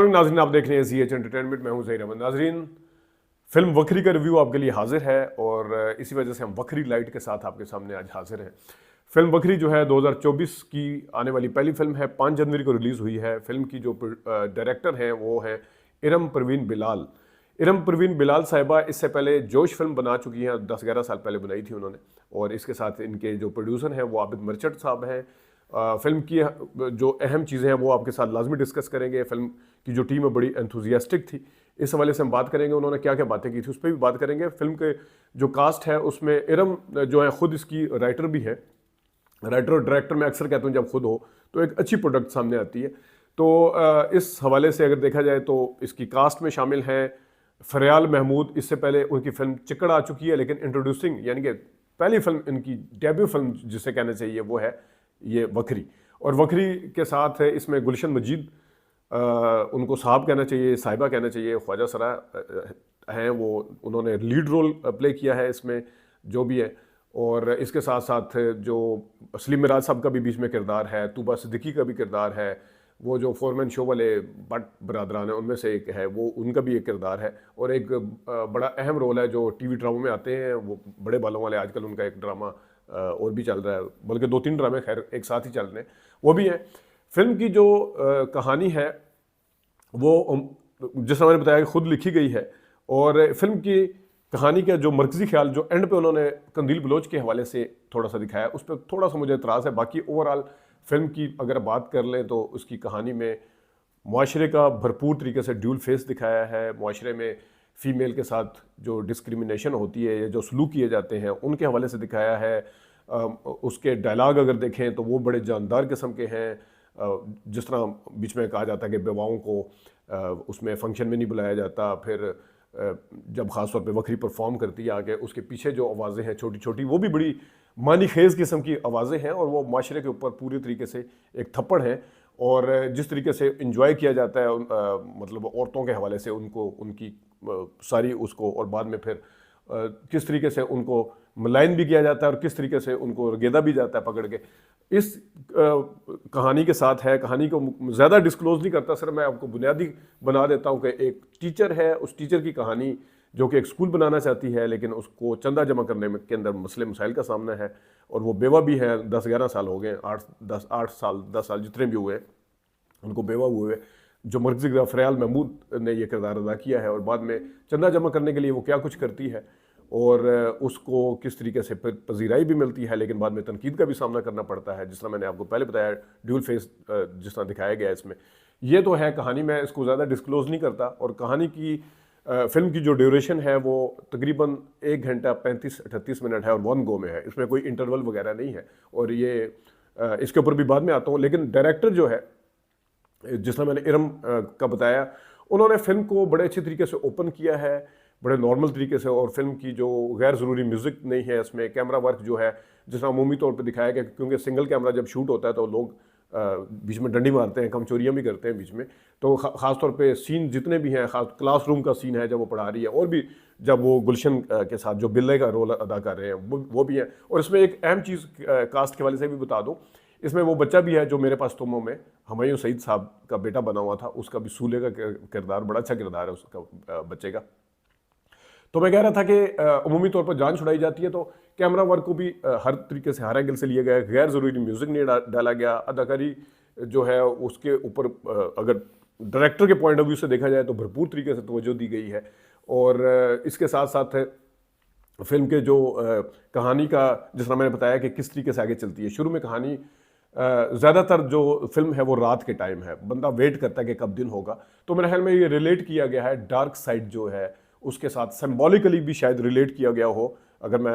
अस्सलाम वालेकुम नाज़रीन, आप देख रहे हैं ZH एंटरटेनमेंट। मैं हूं ज़हीर अहमद। नाज़रीन, फिल्म वखरी का रिव्यू आपके लिए हाजिर है और इसी वजह से हम वखरी लाइट के साथ आपके सामने आज हाजिर हैं। फिल्म वखरी जो है 2024 की आने वाली पहली फिल्म है। 5 जनवरी को रिलीज़ हुई है। फिल्म की जो डायरेक्टर हैं वो हैं इरम परवीन बिलाल। इरम परवीन बिलाल साहिबा इससे पहले जोश फिल्म बना चुकी हैं, 10-11 साल पहले बनाई थी उन्होंने। और इसके साथ इनके जो प्रोड्यूसर हैं वो आबिद मर्चेंट साहब हैं। फिल्म की जो अहम चीज़ें हैं वो आपके साथ लाजमी डिस्कस करेंगे। फिल्म की जो टीम है बड़ी एंथुजियास्टिक थी, इस हवाले से हम बात करेंगे। उन्होंने क्या क्या बातें की थी उस पर भी बात करेंगे। फिल्म के जो कास्ट है उसमें इरम जो है खुद इसकी राइटर भी है। राइटर और डायरेक्टर मैं अक्सर कहता हूँ जब खुद हो तो एक अच्छी प्रोडक्ट सामने आती है। तो इस हवाले से अगर देखा जाए तो इसकी कास्ट में शामिल हैं फरियाल महमूद। इससे पहले उनकी फिल्म चिकड़ आ चुकी है, लेकिन इंट्रोड्यूसिंग यानी कि पहली फिल्म इनकी डेब्यू फिल्म जिसे कहना चाहिए वो है ये वखरी। और वखरी के साथ है इसमें गुलशन मजीद, उनको साहब कहना चाहिए, साहिबा कहना चाहिए, ख्वाजा सरा हैं वो, उन्होंने लीड रोल प्ले किया है इसमें जो भी है। और इसके साथ साथ जो सलीम मिराज साहब का भी बीच में किरदार है, तूबा सिद्दीकी का भी किरदार है, वो जो फोरमैन शो वाले बट बरदरान है उनमें से एक है, वो उनका भी एक किरदार है। और एक बड़ा अहम रोल है जो टीवी ड्रामों में आते हैं, वो बड़े बालों वाले, आजकल उनका एक ड्रामा और भी चल रहा है, बल्कि 2-3 ड्रामे खैर एक साथ ही चल रहे हैं, वो भी हैं। फिल्म की जो कहानी है वो जिस मैंने बताया कि खुद लिखी गई है। और फिल्म की कहानी का जो मरकजी ख्याल जो एंड पे उन्होंने कंदील बलोच के हवाले से थोड़ा सा दिखाया, उस पर थोड़ा सा मुझे एतराज़ है। बाकी ओवरऑल फिल्म की अगर बात कर लें तो उसकी कहानी में मुआशरे का भरपूर तरीके से ड्यूल फेस दिखाया है। मुआशरे में फ़ीमेल के साथ जो डिस्क्रिमिनेशन होती है या जो सलूक किए जाते हैं उनके हवाले से दिखाया है। उसके डायलॉग अगर देखें तो वो बड़े जानदार किस्म के हैं। जिस तरह बीच में कहा जाता है कि बेवाओं को उसमें फंक्शन में नहीं बुलाया जाता, फिर जब ख़ास तौर पे वखरी परफॉर्म करती है आगे, उसके पीछे जो आवाज़ें हैं छोटी छोटी, वो भी बड़ी मानी खेज़ किस्म की आवाज़ें हैं और वो माशरे के ऊपर पूरी तरीके से एक थप्पड़ है। और जिस तरीके से इंजॉय किया जाता है मतलब औरतों के हवाले से उनको उनकी सारी उसको, और बाद में फिर किस तरीके से उनको मलाइन भी किया जाता है और किस तरीके से उनको रगेदा भी जाता है पकड़ के, इस कहानी के साथ है। कहानी को ज़्यादा डिस्क्लोज नहीं करता, सिर्फ मैं आपको बुनियादी बना देता हूँ कि एक टीचर है, उस टीचर की कहानी जो कि एक स्कूल बनाना चाहती है, लेकिन उसको चंदा जमा करने में के अंदर मसले मसाइल का सामना है। और वो बेवा भी है, 10-11 साल हो गए, 8 साल जितने भी हुए उनको बेवा हुए, जो मर्कजी फरियाल महमूद ने यह किरदार अदा किया है। और बाद में चंदा जमा करने के लिए वो क्या कुछ करती है और उसको किस तरीके से पजीराई भी मिलती है, लेकिन बाद में तनकीद का भी सामना करना पड़ता है। जिस तरह मैंने आपको पहले बताया ड्यूल फेस जिस तरह दिखाया गया है इसमें, ये तो है कहानी। मैं इसको ज़्यादा डिस्क्लोज नहीं करता। और कहानी की फिल्म की जो ड्यूरेशन है वो तकरीबन 1 घंटा 35-38 मिनट है और 1 गो में है, इसमें कोई इंटरवल वगैरह नहीं है। और ये इसके ऊपर भी बाद में आता हूँ। लेकिन डायरेक्टर जो है, जिस तरह मैंने इरम का बताया, उन्होंने फिल्म को बड़े अच्छे तरीके से ओपन किया है, बड़े नॉर्मल तरीके से। और फिल्म की जो गैर ज़रूरी म्यूज़िक नहीं है इसमें, कैमरा वर्क जो है जिस तरह अमूमी तौर पे दिखाया गया, क्योंकि सिंगल कैमरा जब शूट होता है तो लोग बीच में डंडी मारते हैं, कमचोरियाँ भी करते हैं बीच में। तो ख़ास तौर पे सीन जितने भी हैं, ख़ास क्लासरूम का सीन है जब वो पढ़ा रही है, और भी जब वो गुलशन के साथ जो बिल्ले का रोल अदा कर रहे हैं वो भी है। और इसमें एक अहम चीज़ कास्ट के वाले से भी बता दूँ, इसमें वो बच्चा भी है जो मेरे पास तुमों में हुमायूं सईद साहब का बेटा बना हुआ था, उसका भी सूले का किरदार, बड़ा अच्छा किरदार है उसका बच्चे का। तो मैं कह रहा था कि अमूमी तौर पर जान छुड़ाई जाती है तो कैमरा वर्क को भी हर तरीके से, हर एंगल से लिया गया, गैर ज़रूरी म्यूज़िक नहीं डाला गया। अदाकारी जो है उसके ऊपर अगर डायरेक्टर के पॉइंट ऑफ व्यू से देखा जाए तो भरपूर तरीके से तवज्जो दी गई है। और इसके साथ साथ फिल्म के जो कहानी का, जिस तरह मैंने बताया कि किस तरीके से आगे चलती है। शुरू में कहानी ज़्यादातर जो फिल्म है वो रात के टाइम है, बंदा वेट करता है कि कब दिन होगा। तो मेरे ख्याल में ये रिलेट किया गया है डार्क साइड जो है उसके साथ, सिंबॉलिकली भी शायद रिलेट किया गया हो, अगर मैं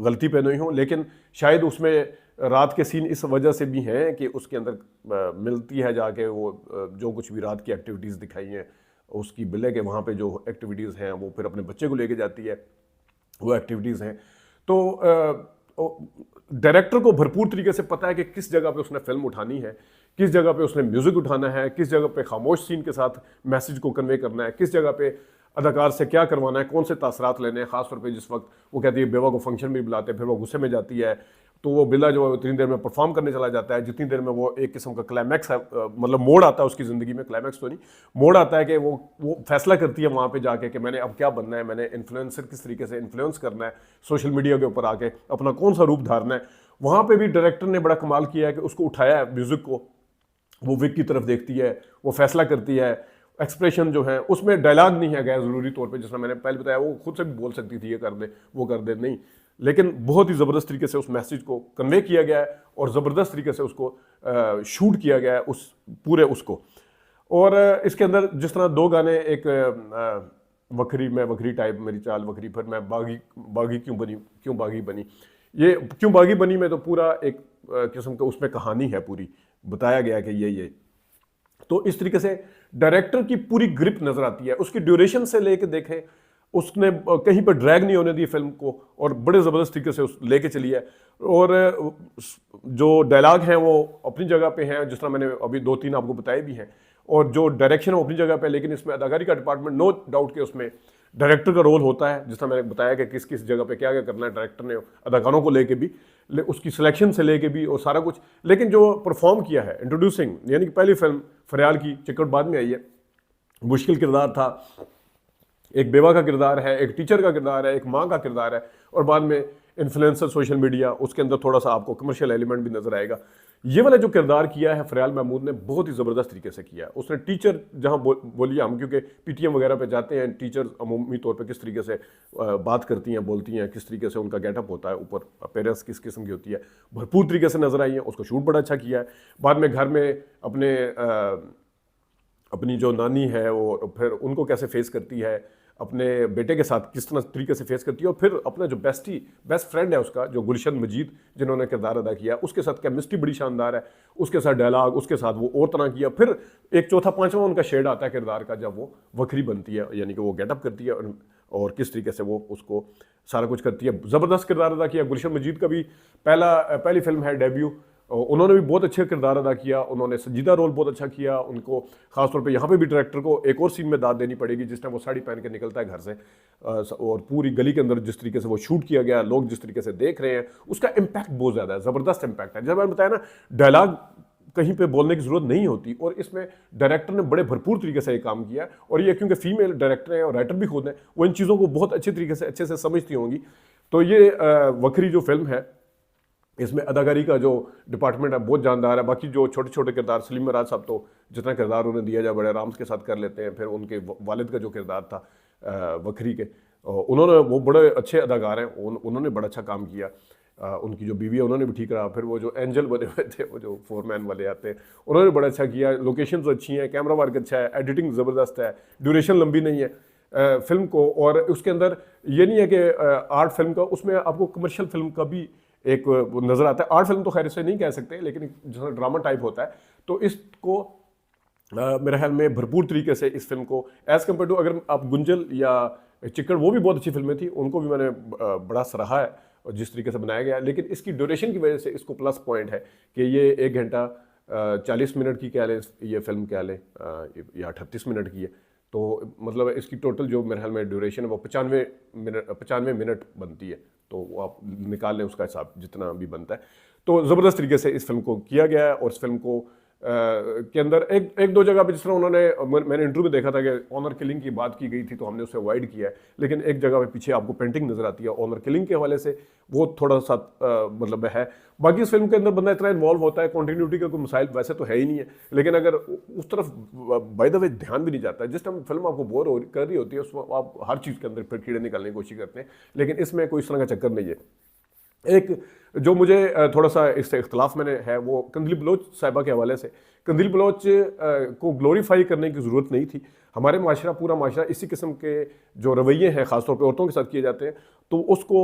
गलती पे नहीं हूँ। लेकिन शायद उसमें रात के सीन इस वजह से भी हैं कि उसके अंदर मिलती है जाके वो जो कुछ भी रात की एक्टिविटीज़ दिखाई हैं, उसकी बिल्ले के वहाँ पे जो एक्टिविटीज़ हैं वो फिर अपने बच्चे को लेके जाती है, वो एक्टिविटीज़ हैं। तो डायरेक्टर को भरपूर तरीके से पता है कि किस जगह पे उसने फिल्म उठानी है, किस जगह पे उसने म्यूज़िक उठाना है, किस जगह पे खामोश सीन के साथ मैसेज को कन्वे करना है, किस जगह पे अदाकार से क्या करवाना है, कौन से तासरात लेने हैं। ख़ासतौर पे जिस वक्त वो कहती है बेवा को फंक्शन में बुलाते हैं, फिर वो गुस्से में जाती है, तो वो बिल्ला जो है उतनी देर में परफॉर्म करने चला जाता है जितनी देर में वो एक किस्म का क्लाइमैक्स है, मतलब मोड़ आता है उसकी ज़िंदगी में, क्लाइमैक्स तो नहीं, मोड़ आता है कि वो फैसला करती है वहाँ पे जाके कि मैंने अब क्या बनना है, मैंने इन्फ्लुएंसर किस तरीके से इन्फ्लुएंस करना है, सोशल मीडिया के ऊपर आके अपना कौन सा रूप धारना है। वहाँ पे भी डायरेक्टर ने बड़ा कमाल किया है कि उसको उठाया है म्यूज़िक को, वो विक की तरफ देखती है, वो फैसला करती है, एक्सप्रेशन जो है उसमें डायलॉग नहीं है गैर ज़रूरी तौर पे, जिसमें मैंने पहले बताया वो खुद से भी बोल सकती थी ये कर दे वो कर दे, नहीं, लेकिन बहुत ही ज़बरदस्त तरीके से उस मैसेज को कन्वे किया गया है और ज़बरदस्त तरीके से उसको शूट किया गया है उस पूरे उसको। और इसके अंदर जिस तरह दो गाने, एक वखरी मैं वखरी टाइप मेरी चाल वखरी, फिर मैं बागी बागी क्यों बागी बनी, ये क्यों बागी बनी में तो पूरा एक किस्म का उसमें कहानी है, पूरी बताया गया कि ये तो इस तरीके से डायरेक्टर की पूरी ग्रिप नजर आती है। उसकी ड्यूरेशन से लेके देखें, उसने कहीं पर ड्रैग नहीं होने दी फिल्म को और बड़े ज़बरदस्त तरीके से उस लेके चली है। और जो डायलॉग हैं वो अपनी जगह पे हैं, जिस तरह मैंने अभी 2-3 आपको बताए भी हैं, और जो डायरेक्शन है वो अपनी जगह पे, लेकिन इसमें अदाकारी का डिपार्टमेंट नो डाउट के उसमें डायरेक्टर का रोल होता है, जिस तरह मैंने बताया कि किस किस जगह पे क्या क्या करना है डायरेक्टर ने, अदाकारों को लेके भी, उसकी सिलेक्शन से लेके भी और सारा कुछ। लेकिन जो परफॉर्म किया है इंट्रोड्यूसिंग, यानी कि पहली फिल्म फरियाल की, चिक्कड़ बाद में आई है, मुश्किल किरदार था, एक बेवा का किरदार है, एक टीचर का किरदार है, एक माँ का किरदार है, और बाद में इन्फ्लुएंसर सोशल मीडिया, उसके अंदर थोड़ा सा आपको कमर्शियल एलिमेंट भी नजर आएगा। ये वाला जो किरदार किया है फरियाल महमूद ने बहुत ही ज़बरदस्त तरीके से किया है। उसने टीचर जहाँ बोलिए हम, क्योंकि पीटीएम वगैरह पे जाते हैं, टीचर अमूमी तौर पे किस तरीके से बात करती हैं, बोलती हैं, किस तरीके से उनका गेटअप होता है, ऊपर पेरेंट्स किस किस्म की होती है, भरपूर तरीके से नजर आई है। उसको शूट बड़ा अच्छा किया है। बाद में घर में अपनी जो नानी है वो फिर उनको कैसे फेस करती है, अपने बेटे के साथ किस तरह तरीके से फेस करती है, और फिर अपना जो बेस्ट फ्रेंड है उसका, जो गुलशन मजीद जिन्होंने किरदार अदा किया, उसके साथ केमिस्ट्री बड़ी शानदार है, उसके साथ डायलॉग, उसके साथ वो और तरह किया। फिर एक चौथा पांचवा उनका शेड आता है किरदार का, जब वो वखरी बनती है, यानी कि वो गेटअप करती है और किस तरीके से वो उसको सारा कुछ करती है। ज़बरदस्त किरदार अदा किया। गुलशन मजीद का भी पहली फिल्म है, डेब्यू, उन्होंने भी बहुत अच्छे किरदार अदा किया, उन्होंने संजीदा रोल बहुत अच्छा किया। उनको खासतौर पे यहाँ पे भी डायरेक्टर को एक और सीन में दाद देनी पड़ेगी, जिस टाइम वो साड़ी पहन के निकलता है घर से, और पूरी गली के अंदर जिस तरीके से वो शूट किया गया, लोग जिस तरीके से देख रहे हैं, उसका इम्पैक्ट बहुत ज़्यादा है, ज़बरदस्त इम्पैक्ट है। जब मैंने बताया ना, डायलॉग कहीं पे बोलने की जरूरत नहीं होती, और इसमें डायरेक्टर ने बड़े भरपूर तरीके से ये काम किया। और ये क्योंकि फीमेल डायरेक्टर हैं और राइटर भी खुद हैं, वो इन चीज़ों को बहुत अच्छे तरीके से अच्छे से समझती होंगी। तो ये वखरी जो फिल्म है, इसमें अदाकारी का जो डिपार्टमेंट है बहुत जानदार है। बाकी जो छोटे छोटे किरदार, सलीम मराज साहब तो जितना किरदार उन्हें दिया जाए बड़े आराम के साथ कर लेते हैं। फिर उनके वालिद का जो किरदार था वखरी के, उन्होंने, वो बड़े अच्छे अदाकार हैं, उन्होंने बड़ा अच्छा काम किया। उनकी जो बीवी है उन्होंने भी ठीक रहा। फिर वो जो एंजल बने हुए थे, वो जो फोरमैन वाले आते हैं, उन्होंने बड़ा अच्छा किया। लोकेशन तो अच्छी हैं, कैमरा वर्क अच्छा है, एडिटिंग ज़बरदस्त है, ड्यूरेशन लंबी नहीं है फिल्म को। और उसके अंदर ये नहीं है कि आर्ट फिल्म का, उसमें आपको कमर्शियल फिल्म का भी एक नज़र आता है। आर्ट फिल्म तो खैर इसे नहीं कह सकते, लेकिन जैसा ड्रामा टाइप होता है, तो इसको मेरे ख्याल में भरपूर तरीके से इस फिल्म को एज़ कम्पेयर टू, अगर आप गुंजल या चिक्कड़, वो भी बहुत अच्छी फिल्में थी, उनको भी मैंने बड़ा सराहा है और जिस तरीके से बनाया गया है। लेकिन इसकी ड्यूरेशन की वजह से इसको प्लस पॉइंट है कि ये 1 घंटा 40 मिनट की कह लें ये फिल्म, कह लें या 38 मिनट की है। तो मतलब इसकी टोटल जो मेरे ख्याल में ड्यूरेशन है वो 95 मिनट बनती है। तो वो आप निकाल लें उसका हिसाब जितना भी बनता है। तो ज़बरदस्त तरीके से इस फिल्म को किया गया है। और इस फिल्म को के अंदर एक दो जगह पे, जिस तरह मैंने इंटरव्यू में देखा था कि ऑनर किलिंग की बात की गई थी, तो हमने उसे अवॉइड किया है। लेकिन एक जगह पे पीछे आपको पेंटिंग नजर आती है ऑनर किलिंग के हवाले से, वो थोड़ा सा मतलब है। बाकी इस फिल्म के अंदर बंदा इतना इन्वॉल्व होता है, कॉन्टीन्यूटी का कोई मसाइल वैसे तो है ही नहीं है, लेकिन अगर उस तरफ बाय द वे ध्यान भी नहीं जाता है। जिस टाइम फिल्म आपको बोर कर रही होती है, उसमें आप हर चीज़ के अंदर फिर कीड़े निकालने की कोशिश करते हैं, लेकिन इसमें कोई इस तरह का चक्कर नहीं है। एक जो मुझे थोड़ा सा इससे इख्तलाफ मैंने है, वो कंदील बलोच साहिबा के हवाले से। कंदील बलोच को ग्लोरीफाई करने की ज़रूरत नहीं थी। हमारे माशरा, पूरा माशरा इसी किस्म के जो रवैये हैं ख़ासतौर पे औरतों के साथ किए जाते हैं, तो उसको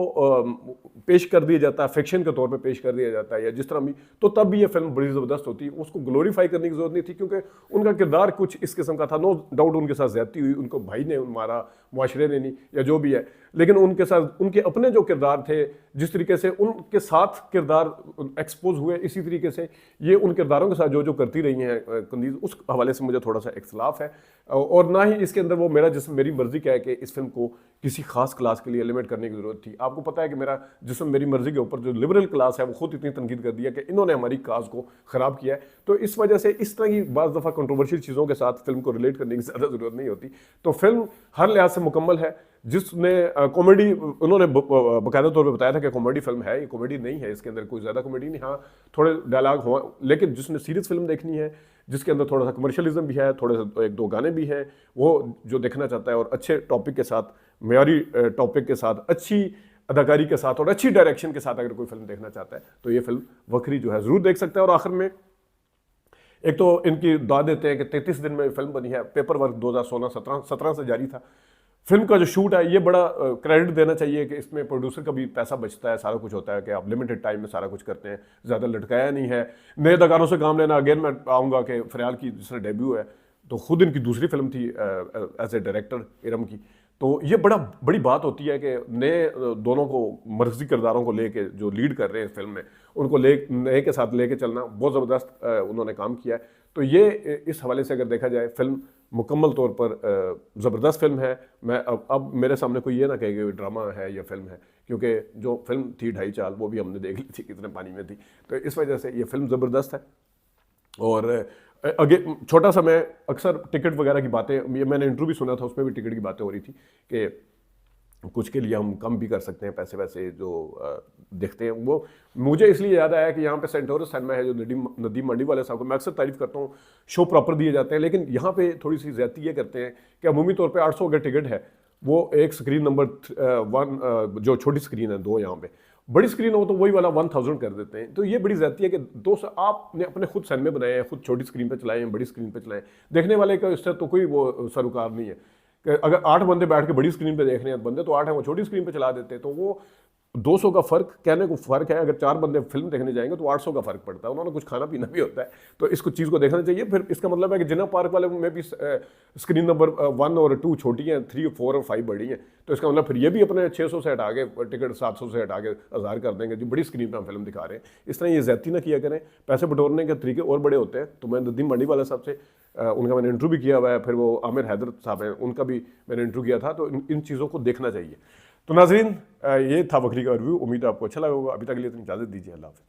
पेश कर दिया जाता है, फिक्शन के तौर पे पेश कर दिया जाता है, या जिस तरह भी, तो तब भी ये फिल्म बड़ी ज़बरदस्त होती है। उसको ग्लोरीफाई करने की ज़रूरत नहीं थी, क्योंकि उनका किरदार कुछ इस किस्म का था। नो डाउट उनके साथ ज़्यादती हुई, उनको भाई ने मारा, मुआशरे ने नहीं, या जो भी है, लेकिन उनके साथ उनके अपने जो किरदार थे, जिस तरीके से उनके साथ किरदार एक्सपोज हुए, इसी तरीके से ये उन किरदारों के साथ जो करती रही गई हैं कंदीज, उस हवाले से मुझे थोड़ा सा इख्तलाफ है। और ना ही इसके अंदर वो मेरा जिस्म मेरी मर्जी क्या है कि इस फिल्म को किसी खास क्लास के लिए एलिमेंट करने की ज़रूरत थी। आपको पता है कि मेरा जिस्म मेरी मर्जी के ऊपर जो लिबरल क्लास है वो खुद इतनी तनकीद कर दिया कि इन्होंने हमारी काज को ख़राब किया है। तो इस वजह से इस तरह की बाज़ दफ़ा कंट्रोवर्शियल चीज़ों के साथ फिल्म को रिलेट करने की ज़्यादा ज़रूरत नहीं होती। तो फिल्म हर लिहाज से मुकम्मल है। जिसने कॉमेडी, उन्होंने बाकायदा तौर पे बताया था कि कॉमेडी फिल्म है, ये कॉमेडी नहीं है, इसके अंदर कोई ज़्यादा कॉमेडी नहीं, हाँ थोड़े डायलॉग हो, लेकिन जिसने सीरियस फिल्म देखनी है, जिसके अंदर थोड़ा सा कमर्शियलिज्म भी है, थोड़े से एक दो गाने भी हैं, वो जो देखना चाहता है और अच्छे टॉपिक के साथ, मयारी टॉपिक के साथ, अच्छी अदाकारी के साथ और अच्छी डायरेक्शन के साथ अगर कोई फिल्म देखना चाहता है तो ये फिल्म वखरी जो है ज़रूर देख सकता है। और आखिर में एक तो इनकी दाद देते हैं कि 33 दिन में फिल्म बनी है, पेपर वर्क 2016-17 से जारी था। फिल्म का जो शूट है ये बड़ा क्रेडिट देना चाहिए कि इसमें प्रोड्यूसर का भी पैसा बचता है, सारा कुछ होता है कि आप लिमिटेड टाइम में सारा कुछ करते हैं, ज़्यादा लटकाया नहीं है। नए अदाकारों से काम लेना, अगेन मैं आऊँगा कि फरयाल की जिसने डेब्यू है तो खुद इनकी दूसरी फिल्म थी एज ए डायरेक्टर इरम की, तो ये बड़ी बात होती है कि नए दोनों को मर्जी किरदारों को लेके जो लीड कर रहे हैं फिल्म में, उनको नए के साथ लेके चलना बहुत ज़बरदस्त उन्होंने काम किया है। तो ये इस हवाले से अगर देखा जाए फिल्म मुकम्मल तौर पर ज़बरदस्त फिल्म है। मैं अब मेरे सामने कोई ये ना कहे कि ड्रामा है या फिल्म है, क्योंकि जो फिल्म थी ढाई चाल वो भी हमने देख ली थी कितने पानी में थी, तो इस वजह से ये फिल्म ज़बरदस्त है। और अगे छोटा सा मैं अक्सर टिकट वगैरह की बातें, ये मैंने इंटरव्यू भी सुना था, उसमें भी टिकट की बातें हो रही थी कि कुछ के लिए हम कम भी कर सकते हैं पैसे वैसे जो देखते हैं। वो मुझे इसलिए याद आया कि यहाँ पे सेंटोरस सिनेमा है जो नदीम मंडी वाले साहब को मैं अक्सर तारीफ करता हूँ, शो प्रॉपर दिए जाते हैं, लेकिन यहाँ पे थोड़ी सी ज़्यादती ये करते हैं कि अमूमी तौर पे 800 अगर टिकट है, वो एक स्क्रीन नंबर 1 जो छोटी स्क्रीन है 2, यहाँ पे बड़ी स्क्रीन हो तो वही वाला 1000 कर देते हैं। तो ये बड़ी ज़्यादती है कि 200 आपने अपने खुद सिनेमे बनाए हैं, खुद छोटी स्क्रीन पे चलाए हैं, बड़ी स्क्रीन पे चलाएं, देखने वाले का इससे तो कोई वो सरोकार नहीं है कि अगर 8 बंदे बैठ के बड़ी स्क्रीन पे देख रहे हैं, बंदे तो 8 हैं, वो छोटी स्क्रीन पे चला देते हैं, तो वो 200 का फ़र्क कहने को फ़र्क है। अगर 4 बंदे फिल्म देखने जाएंगे तो 800 का फ़र्क पड़ता है, उन्होंने कुछ खाना पीना भी होता है, तो इसको चीज़ को देखना चाहिए। फिर इसका मतलब है कि जिना पार्क वाले में भी स्क्रीन नंबर 1 और 2 छोटी हैं, 3, 4 और 5 बड़ी हैं, तो इसका मतलब फिर ये भी अपने 600 से हटा के टिकट 700 से हटा के 1000 कर देंगे जो बड़ी स्क्रीन पर हम फिल्म दिखा रहे हैं। इस तरह ये ज़्यादती ना किया करें, पैसे बटोरने के तरीके और बड़े होते हैं। तो मैं नदीम मंडी वाला साहब से उनका मैंने इंटरव्यू भी किया हुआ है, फिर वो आमिर हैदर साहब हैं, उनका भी मैंने इंटरव्यू किया था, तो इन चीज़ों को देखना चाहिए। तो नाज़रीन, ये था वखरी का रिव्यू, उम्मीद है आपको अच्छा लगा होगा। अभी तक के लिए इतनी इजाज़त दीजिए, अल्लाह हाफ़िज़।